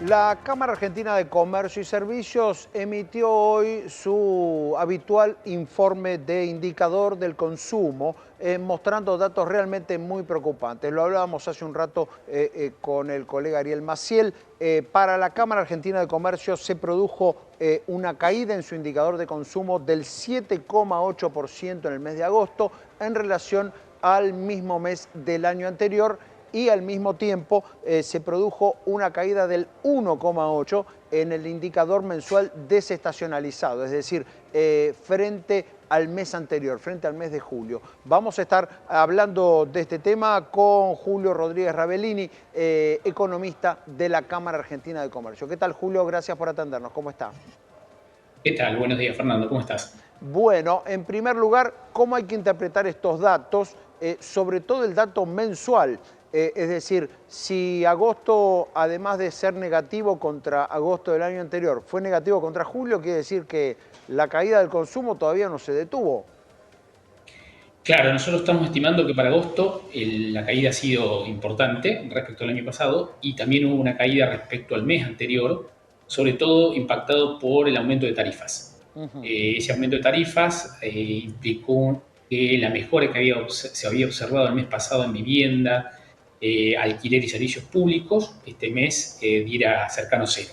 La Cámara Argentina de Comercio y Servicios emitió hoy su habitual informe de indicador del consumo, mostrando datos realmente muy preocupantes. Lo hablábamos hace un rato con el colega Ariel Maciel. Para la Cámara Argentina de Comercio se produjo una caída en su indicador de consumo del 7,8% en el mes de agosto en relación al mismo mes del año anterior, y al mismo tiempo se produjo una caída del 1,8 en el indicador mensual desestacionalizado, es decir, frente al mes anterior, frente al mes de julio. Vamos a estar hablando de este tema con Julio Rodríguez Ravellini, economista de la Cámara Argentina de Comercio. ¿Qué tal, Julio? Gracias por atendernos. ¿Cómo está? ¿Qué tal? Buenos días, Fernando. ¿Cómo estás? Bueno, en primer lugar, ¿cómo hay que interpretar estos datos? Sobre todo el dato mensual. Es decir, si agosto, además de ser negativo contra agosto del año anterior, fue negativo contra julio, quiere decir que la caída del consumo todavía no se detuvo. Claro, nosotros estamos estimando que para agosto la caída ha sido importante respecto al año pasado y también hubo una caída respecto al mes anterior, sobre todo impactado por el aumento de tarifas. Ujú. Ese aumento de tarifas implicó que la mejora que se había observado el mes pasado en vivienda, alquiler y servicios públicos, este mes diera cercano a cero.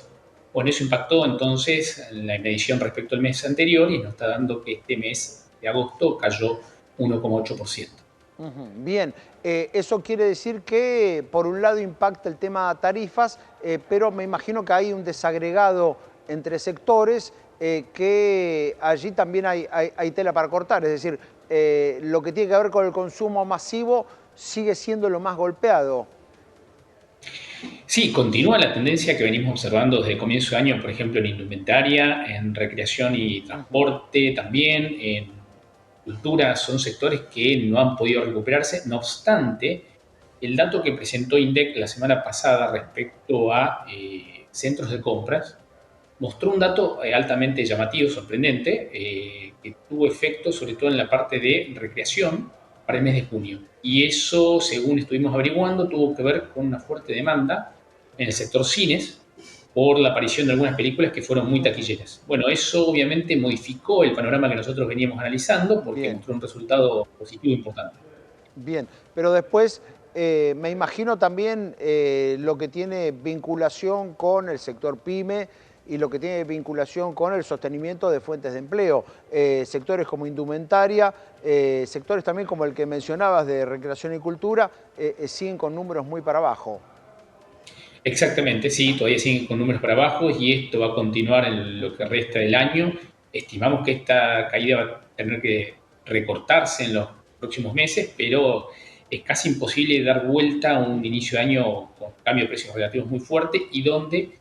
Bueno, eso impactó entonces en la medición respecto al mes anterior y nos está dando que este mes de agosto cayó 1,8%. Ujú. Bien, eso quiere decir que por un lado impacta el tema tarifas, pero me imagino que hay un desagregado entre sectores, que allí también hay tela para cortar, es decir, lo que tiene que ver con el consumo masivo sigue siendo lo más golpeado. Sí, continúa la tendencia que venimos observando desde el comienzo de año, por ejemplo, en indumentaria, en recreación y Ujú. transporte, también en cultura, son sectores que no han podido recuperarse. No obstante, el dato que presentó INDEC la semana pasada respecto a centros de compras mostró un dato altamente llamativo, sorprendente, que tuvo efecto sobre todo en la parte de recreación para el mes de junio. Y eso, según estuvimos averiguando, tuvo que ver con una fuerte demanda en el sector cines por la aparición de algunas películas que fueron muy Ujú. taquilleras. Bueno, eso obviamente modificó el panorama que nosotros veníamos analizando porque Bien. mostró un resultado positivo importante. Bien, pero después me imagino también lo que tiene vinculación con el sector pyme y lo que tiene vinculación con el sostenimiento de fuentes de empleo. Sectores como indumentaria, sectores también como el que mencionabas de recreación y cultura, siguen con números muy para abajo. Exactamente, sí, todavía siguen con números para abajo y esto va a continuar en lo que Ujú. resta del año. Estimamos que esta caída va a tener que recortarse en los próximos meses, pero es casi imposible dar vuelta a un inicio de año con cambio de precios relativos muy fuerte y donde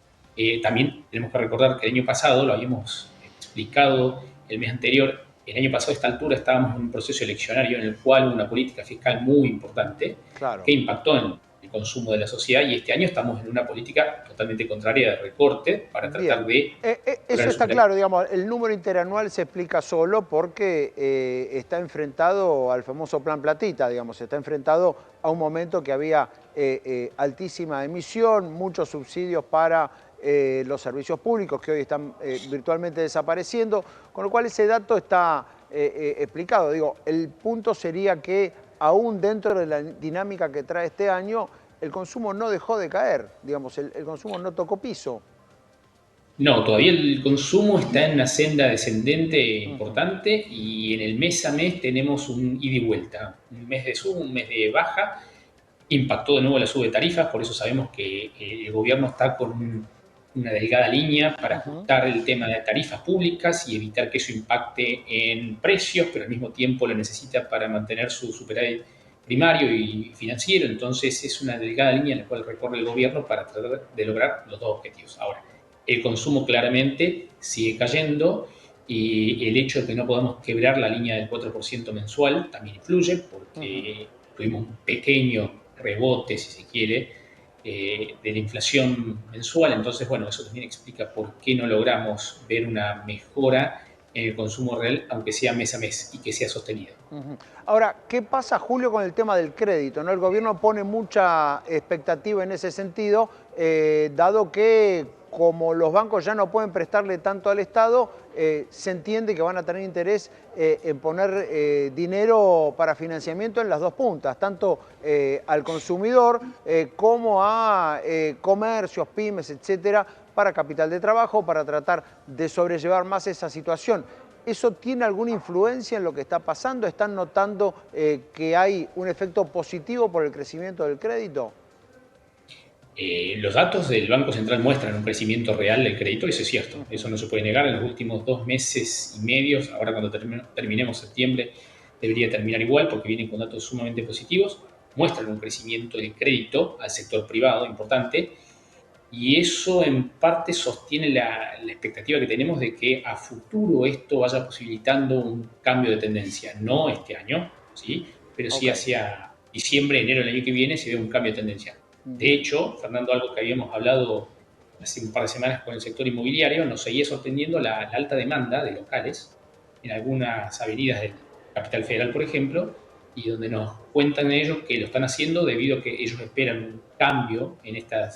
también tenemos que recordar que el año pasado, lo habíamos explicado el mes anterior, el año pasado a esta altura estábamos en un proceso eleccionario en el cual hubo una política fiscal muy importante que Claro. impactó en el consumo de la sociedad y este año estamos en una política totalmente contraria de recorte para tratar Bien, de lograr eso el está superávit. claro, digamos, el número interanual se explica solo porque está enfrentado al famoso plan platita, digamos, está enfrentado a un momento que había altísima emisión, muchos subsidios para los servicios públicos que hoy están virtualmente desapareciendo, con lo cual ese dato está explicado. Digo, el punto sería que aún dentro de la dinámica que trae este año, el consumo no dejó de caer, digamos, el consumo no tocó piso. No, todavía el consumo está en una senda descendente Ujú. importante y en el mes a mes tenemos un ida y vuelta, un mes de sub, un mes de baja. Impactó de nuevo la sube de tarifas, por eso sabemos que el gobierno está con una delgada línea para Ujú. ajustar el tema de tarifas públicas y evitar que eso impacte en precios, pero al mismo tiempo lo necesita para mantener su superávit primario y financiero. Entonces es una delgada línea en la cual recorre el gobierno para tratar de lograr los dos objetivos. Ahora, el consumo claramente sigue cayendo y el hecho de que no podamos quebrar la línea del 4% mensual también influye Ujú. porque tuvimos un pequeño rebote, si se quiere, de la inflación mensual. Entonces, bueno, eso también explica por qué no logramos ver una mejora en el consumo real, aunque sea mes a mes y que sea sostenido. Ahora, ¿qué pasa, Julio, con el tema del crédito? ¿No? El gobierno pone mucha expectativa en ese sentido, dado que como los bancos ya no pueden prestarle tanto al Estado, se entiende que van a tener interés en poner dinero para financiamiento en las dos puntas, tanto al consumidor como a comercios, pymes, etcétera, para capital de trabajo, para tratar de sobrellevar más esa situación. ¿Eso tiene alguna influencia en lo que está pasando? ¿Están notando que hay un efecto positivo por el crecimiento del crédito? Los datos del Banco Central muestran un crecimiento real del crédito, eso es cierto, eso no se puede negar. En los últimos 2 meses y medio, ahora cuando terminemos septiembre, debería terminar igual porque vienen con datos sumamente positivos, muestran un crecimiento del crédito al sector privado importante, y eso en parte sostiene la expectativa que tenemos de que a futuro esto vaya posibilitando un cambio de tendencia, no este año, ¿sí? Pero sí Ok, hacia diciembre, enero del año que viene se ve un cambio de tendencia. De bien. hecho, Fernando, algo que habíamos hablado hace un par de semanas con el sector inmobiliario, nos seguía sorprendiendo la alta demanda de locales en algunas avenidas del Capital Federal, por ejemplo, y donde nos cuentan ellos que lo están haciendo debido a que ellos esperan un cambio en esta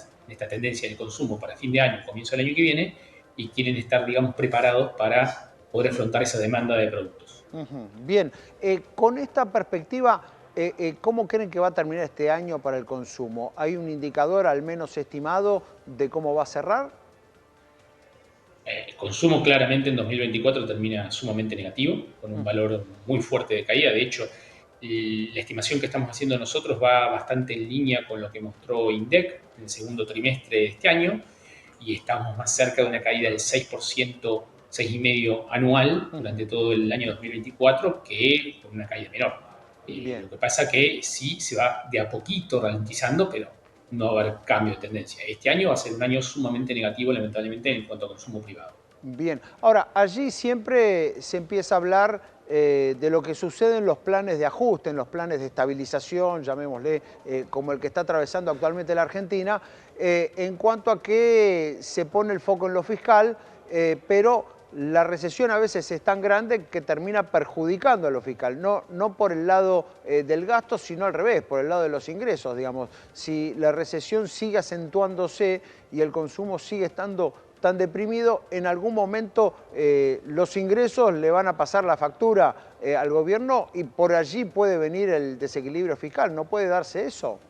tendencia del consumo para fin de año, comienzo del año que viene, y quieren estar, digamos, preparados para poder afrontar esa demanda de productos. Bien, con esta perspectiva, ¿cómo creen que va a terminar este año para el consumo? ¿Hay un indicador al menos estimado de cómo va a cerrar? El consumo claramente en 2024 termina sumamente negativo, con un valor muy fuerte de caída. De hecho, la estimación que estamos haciendo nosotros va bastante en línea con lo que mostró INDEC en el segundo trimestre de este año, y estamos más cerca de una caída del 6%, 6,5% anual durante todo el año 2024, que con una caída menor. Lo Bien. que pasa que sí se va de a poquito ralentizando, pero no va a haber cambio de tendencia. Este año va a ser un año sumamente negativo, lamentablemente, en cuanto a consumo privado. Bien, ahora, allí siempre se empieza a hablar de lo que sucede en los planes de ajuste, en los planes de estabilización, llamémosle, como el que está atravesando actualmente la Argentina, en cuanto a que se pone el foco en lo fiscal, pero la recesión a veces es tan grande que termina perjudicando a lo fiscal, no por el lado del gasto, sino al revés, por el lado de los ingresos, digamos. Si la recesión sigue acentuándose y el consumo sigue estando tan deprimido, en algún momento los ingresos le van a pasar la factura al gobierno y por allí puede venir el desequilibrio fiscal. ¿No puede darse eso?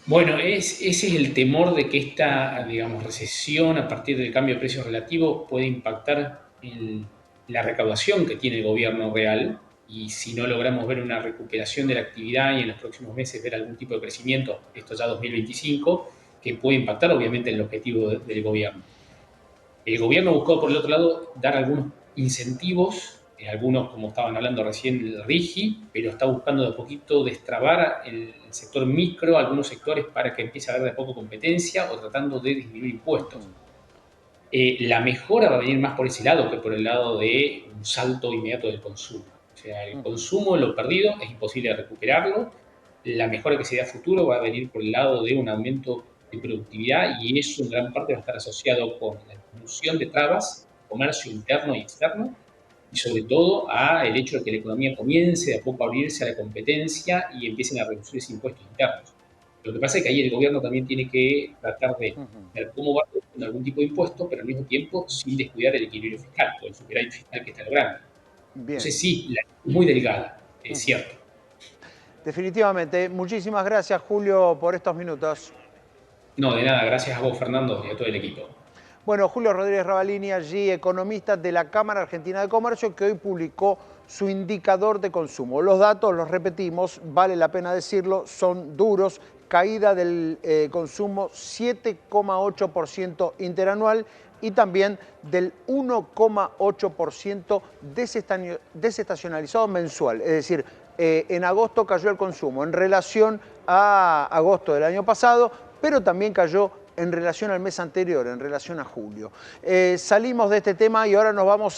Bueno, ese es el temor de que esta, digamos, recesión a partir del cambio de precios relativo puede impactar en la recaudación que tiene el gobierno real, y si no logramos ver una recuperación de la actividad y en los próximos meses ver algún tipo de crecimiento, esto ya 2025, que puede impactar obviamente en el objetivo del gobierno. El gobierno buscó, por el otro lado, dar algunos incentivos, algunos, como estaban hablando recién, el RIGI, pero está buscando de a poquito destrabar el sector micro, algunos sectores, para que empiece a haber de a poco competencia, o tratando de disminuir impuestos. La mejora va a venir más por ese lado que por el lado de un salto inmediato del consumo. O sea, el consumo, lo perdido, es imposible recuperarlo. La mejora que se dé a futuro va a venir por el lado de un aumento de productividad, y eso en gran parte va a estar asociado con la disminución de trabas, comercio interno y externo, y sobre todo a el hecho de que la economía comience de a poco a abrirse a la competencia y empiecen a reducirse impuestos internos. Lo que pasa es que ahí el gobierno también tiene que tratar de ver cómo va reduciendo algún tipo de impuesto, pero al mismo tiempo sin descuidar el equilibrio fiscal o el superávit fiscal que está logrando. Bien. Entonces sí, la es muy delgada, es cierto. Definitivamente. Muchísimas gracias, Julio, por estos minutos. No, de nada, gracias a vos, Fernando, y a todo el equipo. Bueno, Julio Rodríguez Ravalini, allí economista de la Cámara Argentina de Comercio, que hoy publicó su indicador de consumo. Los datos, los repetimos, vale la pena decirlo, son duros. Caída del consumo 7,8% interanual y también del 1,8% desestacionalizado mensual. Es decir, en agosto cayó el consumo en relación a agosto del año pasado, pero también cayó en relación al mes anterior, en relación a julio. Salimos de este tema y ahora nos vamos a